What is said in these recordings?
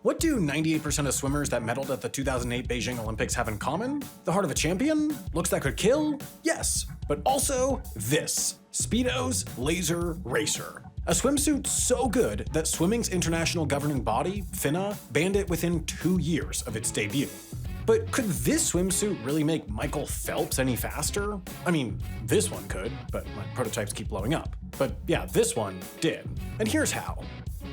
What do 98% of swimmers that medaled at the 2008 Beijing Olympics have in common? The heart of a champion? Looks that could kill? Yes, but also this: Speedo's LZR Racer. A swimsuit so good that swimming's international governing body, FINA, banned it within 2 years of its debut. But could this swimsuit really make Michael Phelps any faster? I mean, this one could, but my prototypes keep blowing up. But yeah, this one did. And here's how.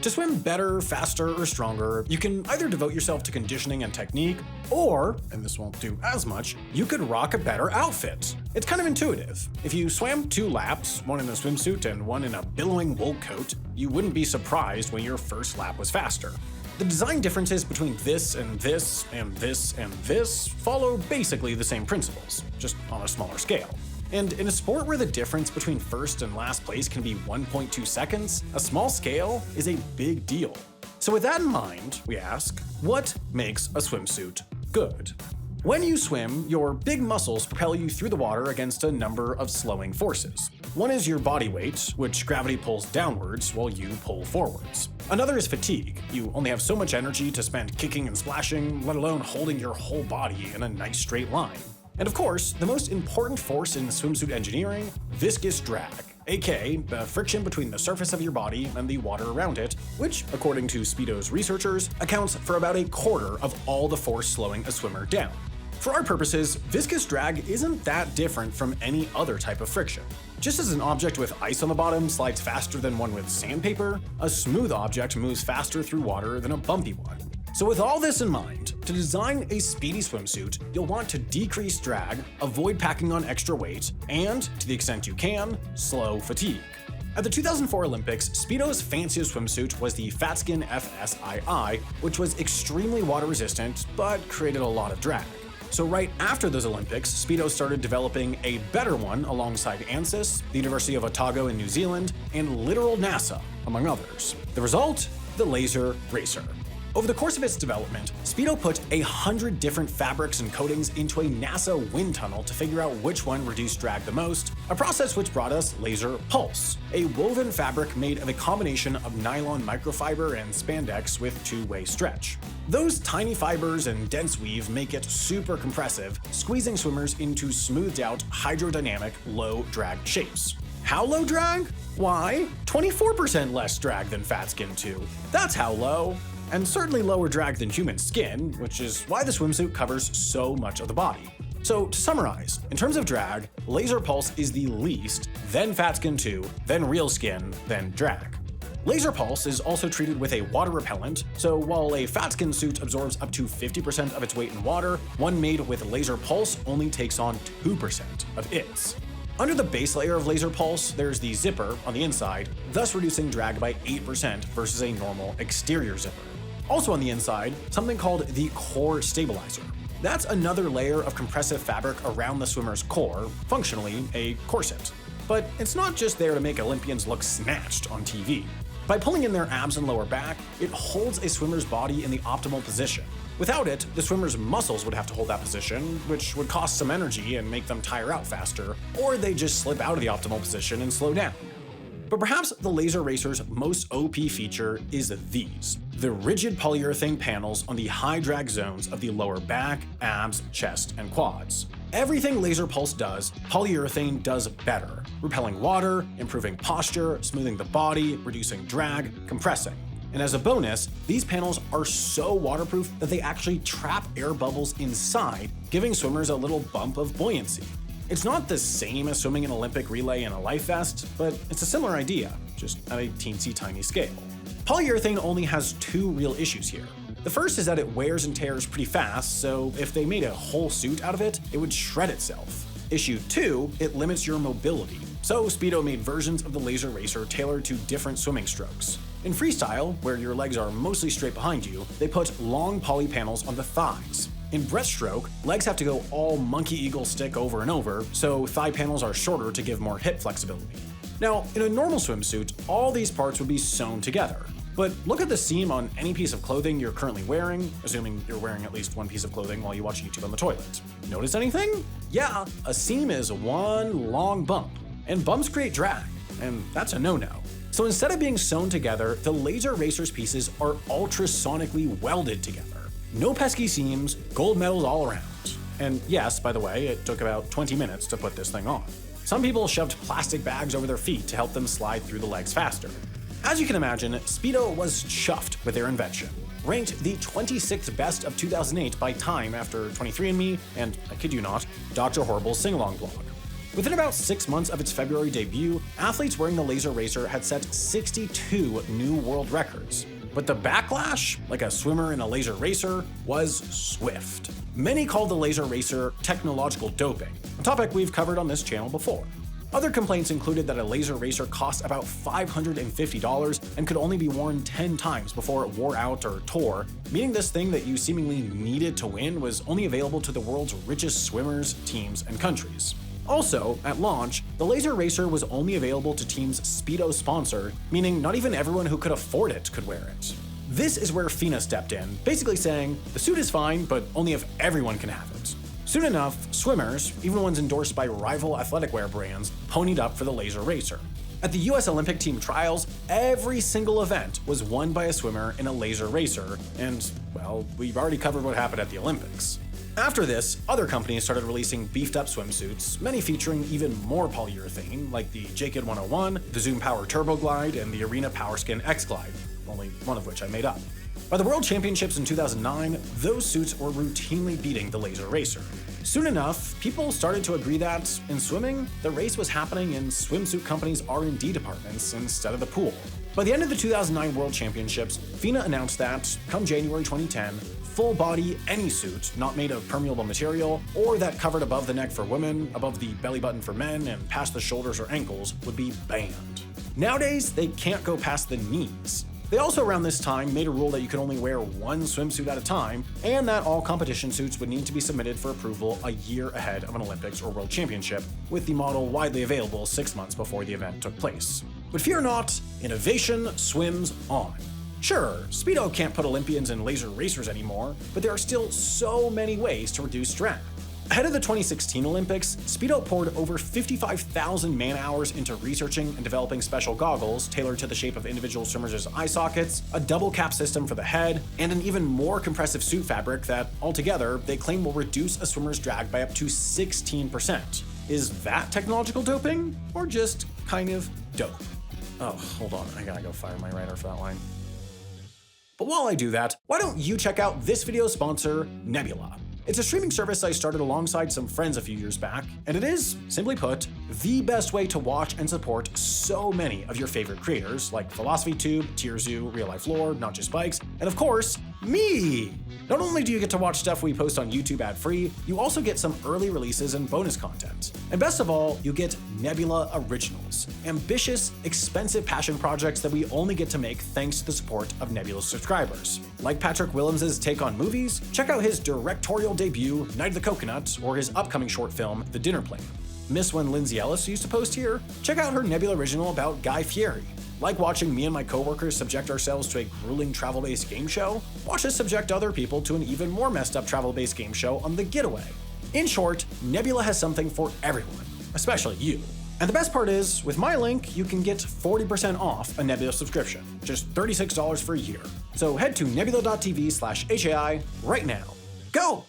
To swim better, faster, or stronger, you can either devote yourself to conditioning and technique, or, and this won't do as much, you could rock a better outfit. It's kind of intuitive. If you swam 2 laps, one in a swimsuit and one in a billowing wool coat, you wouldn't be surprised when your first lap was faster. The design differences between this and this and this and this follow basically the same principles, just on a smaller scale. And in a sport where the difference between first and last place can be 1.2 seconds, a small scale is a big deal. So with that in mind, we ask, what makes a swimsuit good? When you swim, your big muscles propel you through the water against a number of slowing forces. One is your body weight, which gravity pulls downwards while you pull forwards. Another is fatigue. You only have so much energy to spend kicking and splashing, let alone holding your whole body in a nice straight line. And of course, the most important force in swimsuit engineering, viscous drag, aka the friction between the surface of your body and the water around it, which, according to Speedo's researchers, accounts for about 1/4 of all the force slowing a swimmer down. For our purposes, viscous drag isn't that different from any other type of friction. Just as an object with ice on the bottom slides faster than one with sandpaper, a smooth object moves faster through water than a bumpy one. So with all this in mind, to design a speedy swimsuit, you'll want to decrease drag, avoid packing on extra weight, and, to the extent you can, slow fatigue. At the 2004 Olympics, Speedo's fanciest swimsuit was the Fatskin FSII, which was extremely water resistant, but created a lot of drag. So right after those Olympics, Speedo started developing a better one alongside ANSYS, the University of Otago in New Zealand, and literal NASA, among others. The result? The LZR Racer. Over the course of its development, Speedo put 100 different fabrics and coatings into a NASA wind tunnel to figure out which one reduced drag the most, a process which brought us LZR Pulse, a woven fabric made of a combination of nylon microfiber and spandex with 2-way stretch. Those tiny fibers and dense weave make it super compressive, squeezing swimmers into smoothed out, hydrodynamic, low drag shapes. How low drag? Why, 24% less drag than Fatskin 2. That's how low. And certainly lower drag than human skin, which is why the swimsuit covers so much of the body. So to summarize, in terms of drag, LZR Pulse is the least, then Fatskin 2, then real skin, then drag. LZR Pulse is also treated with a water repellent, so while a Fatskin suit absorbs up to 50% of its weight in water, one made with LZR Pulse only takes on 2% of its. Under the base layer of LZR Pulse, there's the zipper on the inside, thus reducing drag by 8% versus a normal exterior zipper. Also on the inside, something called the core stabilizer. That's another layer of compressive fabric around the swimmer's core, functionally a corset. But it's not just there to make Olympians look snatched on TV. By pulling in their abs and lower back, it holds a swimmer's body in the optimal position. Without it, the swimmer's muscles would have to hold that position, which would cost some energy and make them tire out faster, or they just slip out of the optimal position and slow down. But perhaps the LZR Racer's most OP feature is these: the rigid polyurethane panels on the high drag zones of the lower back, abs, chest, and quads. Everything LZR Pulse does, polyurethane does better, repelling water, improving posture, smoothing the body, reducing drag, compressing. And as a bonus, these panels are so waterproof that they actually trap air bubbles inside, giving swimmers a little bump of buoyancy. It's not the same as swimming an Olympic relay in a life vest, but it's a similar idea, just at a teensy tiny scale. Polyurethane only has 2 real issues here. The first is that it wears and tears pretty fast, so if they made a whole suit out of it, it would shred itself. Issue 2, it limits your mobility, so Speedo made versions of the LZR Racer tailored to different swimming strokes. In freestyle, where your legs are mostly straight behind you, they put long poly panels on the thighs. In breaststroke, legs have to go all monkey eagle stick over and over, so thigh panels are shorter to give more hip flexibility. Now, in a normal swimsuit, all these parts would be sewn together. But look at the seam on any piece of clothing you're currently wearing, assuming you're wearing at least one piece of clothing while you watch YouTube on the toilet. Notice anything? Yeah, a seam is one long bump, and bumps create drag, and that's a no-no. So instead of being sewn together, the LZR Racer's pieces are ultrasonically welded together. No pesky seams, gold medals all around. And yes, by the way, it took about 20 minutes to put this thing on. Some people shoved plastic bags over their feet to help them slide through the legs faster. As you can imagine, Speedo was chuffed with their invention. Ranked the 26th best of 2008 by Time after 23andMe and, I kid you not, Dr. Horrible's sing-along blog. Within about 6 months of its February debut, athletes wearing the LZR Racer had set 62 new world records. But the backlash, like a swimmer in a LZR Racer, was swift. Many called the LZR Racer technological doping, a topic we've covered on this channel before. Other complaints included that a LZR Racer cost about $550 and could only be worn 10 times before it wore out or tore, meaning this thing that you seemingly needed to win was only available to the world's richest swimmers, teams, and countries. Also, at launch, the LZR Racer was only available to teams Speedo sponsored, meaning not even everyone who could afford it could wear it. This is where FINA stepped in, basically saying, the suit is fine, but only if everyone can have it. Soon enough, swimmers, even ones endorsed by rival athletic wear brands, ponied up for the LZR Racer. At the US Olympic team trials, every single event was won by a swimmer in a LZR Racer, and, well, we've already covered what happened at the Olympics. After this, other companies started releasing beefed-up swimsuits, many featuring even more polyurethane, like the JKid 101, the Zoom Power Turbo Glide, and the Arena Powerskin X Glide, only one of which I made up. By the World Championships in 2009, those suits were routinely beating the LZR Racer. Soon enough, people started to agree that, in swimming, the race was happening in swimsuit companies' R&D departments instead of the pool. By the end of the 2009 World Championships, FINA announced that, come January 2010, full-body any suit not made of permeable material, or that covered above the neck for women, above the belly button for men, and past the shoulders or ankles would be banned. Nowadays, they can't go past the knees. They also around this time made a rule that you could only wear one swimsuit at a time, and that all competition suits would need to be submitted for approval a year ahead of an Olympics or World Championship, with the model widely available 6 months before the event took place. But fear not, innovation swims on. Sure, Speedo can't put Olympians in LZR Racers anymore, but there are still so many ways to reduce drag. Ahead of the 2016 Olympics, Speedo poured over 55,000 man-hours into researching and developing special goggles tailored to the shape of individual swimmers' eye sockets, a double cap system for the head, and an even more compressive suit fabric that, altogether, they claim will reduce a swimmer's drag by up to 16%. Is that technological doping, or just kind of dope? Oh, hold on, I gotta go fire my writer for that line. But while I do that, why don't you check out this video's sponsor, Nebula. It's a streaming service I started alongside some friends a few years back, and it is, simply put, the best way to watch and support so many of your favorite creators like PhilosophyTube, TierZoo, Real Life Lore, Not Just Bikes, and of course, me! Not only do you get to watch stuff we post on YouTube ad-free, you also get some early releases and bonus content. And best of all, you get Nebula Originals, ambitious, expensive passion projects that we only get to make thanks to the support of Nebula subscribers. Like Patrick Williams' take on movies, check out his directorial debut, Night of the Coconut, or his upcoming short film, The Dinner Plane. Miss when Lindsay Ellis used to post here? Check out her Nebula original about Guy Fieri. Like watching me and my coworkers subject ourselves to a grueling travel-based game show? Watch us subject other people to an even more messed up travel-based game show on The Getaway. In short, Nebula has something for everyone, especially you. And the best part is, with my link, you can get 40% off a Nebula subscription, just $36 for a year. So head to nebula.tv/HAI right now. Go!